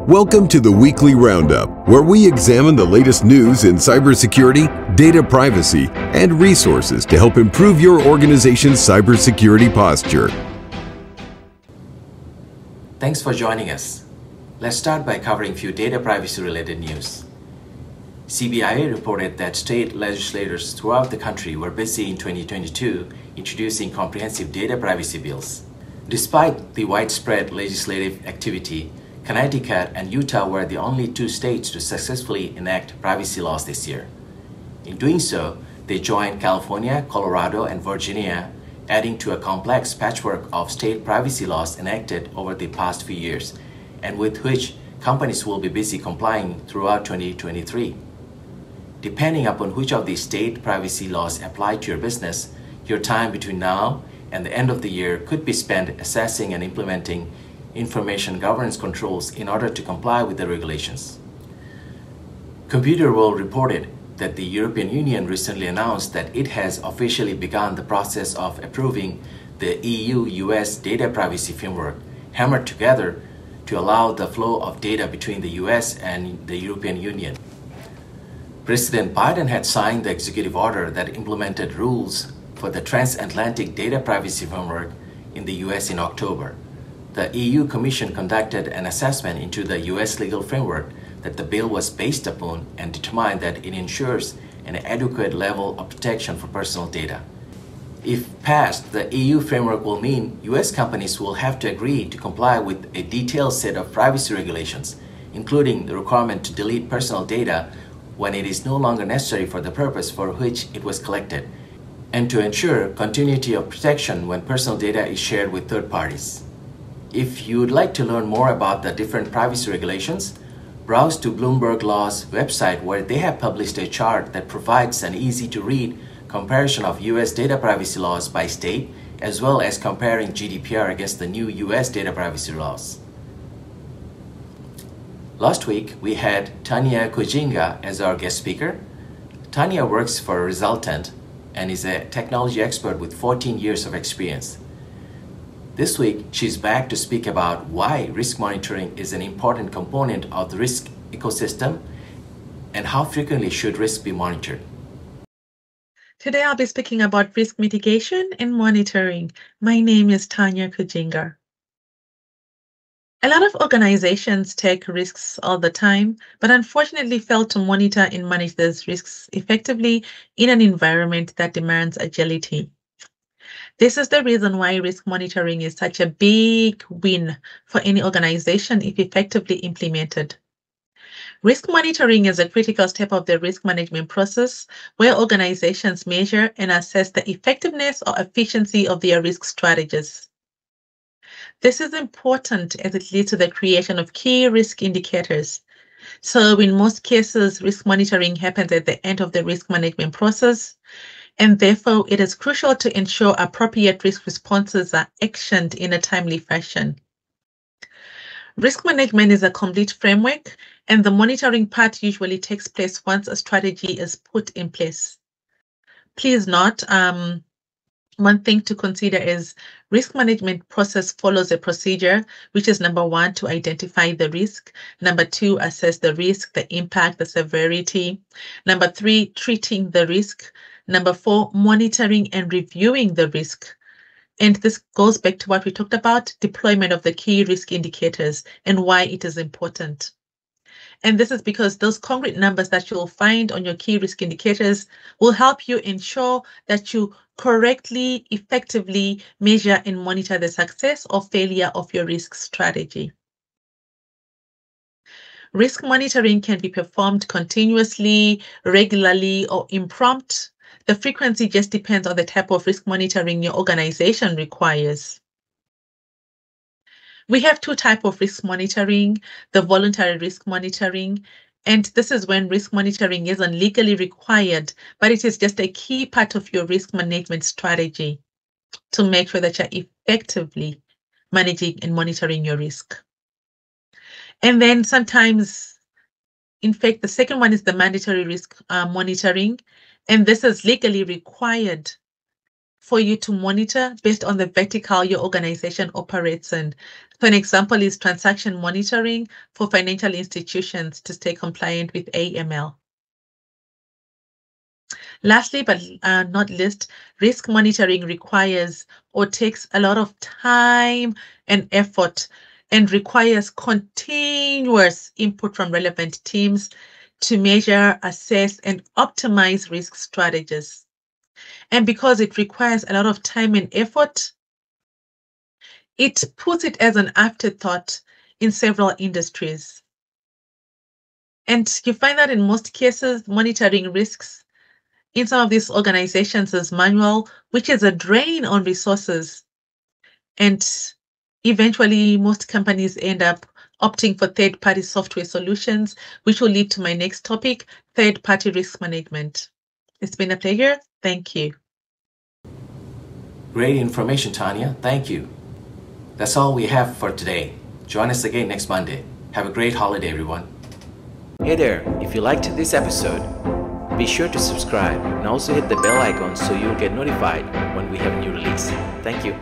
Welcome to the Weekly Roundup, where we examine the latest news in cybersecurity, data privacy, and resources to help improve your organization's cybersecurity posture. Thanks for joining us. Let's start by covering a few data privacy-related news. CBIA reported that state legislators throughout the country were busy in 2022 introducing comprehensive data privacy bills. Despite the widespread legislative activity, Connecticut and Utah were the only two states to successfully enact privacy laws this year. In doing so, they joined California, Colorado, and Virginia, adding to a complex patchwork of state privacy laws enacted over the past few years, and with which companies will be busy complying throughout 2023. Depending upon which of these state privacy laws apply to your business, your time between now and the end of the year could be spent assessing and implementing information governance controls in order to comply with the regulations. Computer World reported that the European Union recently announced that it has officially begun the process of approving the EU-US data privacy framework, hammered together to allow the flow of data between the US and the European Union. President Biden had signed the executive order that implemented rules for the transatlantic data privacy framework in the US in October. The EU Commission conducted an assessment into the US legal framework that the bill was based upon and determined that it ensures an adequate level of protection for personal data. If passed, the EU framework will mean US companies will have to agree to comply with a detailed set of privacy regulations, including the requirement to delete personal data when it is no longer necessary for the purpose for which it was collected, and to ensure continuity of protection when personal data is shared with third parties. If you would like to learn more about the different privacy regulations, browse to Bloomberg Law's website, where they have published a chart that provides an easy-to-read comparison of US data privacy laws by state, as well as comparing GDPR against the new US data privacy laws. Last week, we had Tanya Kujinga as our guest speaker. Tanya works for Resultant and is a technology expert with 14 years of experience. This week, she's back to speak about why risk monitoring is an important component of the risk ecosystem and how frequently should risk be monitored. Today, I'll be speaking about risk mitigation and monitoring. My name is Tanya Kujinga. A lot of organizations take risks all the time, but unfortunately fail to monitor and manage those risks effectively in an environment that demands agility. This is the reason why risk monitoring is such a big win for any organization if effectively implemented. Risk monitoring is a critical step of the risk management process where organizations measure and assess the effectiveness or efficiency of their risk strategies. This is important as it leads to the creation of key risk indicators. So in most cases, risk monitoring happens at the end of the risk management process, and therefore it is crucial to ensure appropriate risk responses are actioned in a timely fashion. Risk management is a complete framework, and the monitoring part usually takes place once a strategy is put in place. Please note, one thing to consider is risk management process follows a procedure, which is number 1, to identify the risk, number 2, assess the risk, the impact, the severity, number 3, treating the risk, number 4, monitoring and reviewing the risk. And this goes back to what we talked about, deployment of the key risk indicators and why it is important. And this is because those concrete numbers that you'll find on your key risk indicators will help you ensure that you correctly, effectively measure and monitor the success or failure of your risk strategy. Risk monitoring can be performed continuously, regularly, or impromptu. The frequency just depends on the type of risk monitoring your organization requires. We have 2 types of risk monitoring, the voluntary risk monitoring, and this is when risk monitoring isn't legally required, but it is just a key part of your risk management strategy to make sure that you're effectively managing and monitoring your risk. And then sometimes, in fact, the second one is the mandatory risk monitoring, and this is legally required for you to monitor based on the vertical your organization operates in. So an example is transaction monitoring for financial institutions to stay compliant with AML. Lastly, but not least, risk monitoring requires or takes a lot of time and effort and requires continuous input from relevant teams to measure, assess, and optimize risk strategies. And because it requires a lot of time and effort, it puts it as an afterthought in several industries. And you find that in most cases, monitoring risks in some of these organizations is manual, which is a drain on resources. And eventually, most companies end up opting for third-party software solutions, which will lead to my next topic, third-party risk management. It's been a pleasure. Thank you. Great information, Tanya. Thank you. That's all we have for today. Join us again next Monday. Have a great holiday, everyone. Hey there, if you liked this episode, be sure to subscribe and also hit the bell icon so you'll get notified when we have a new release. Thank you.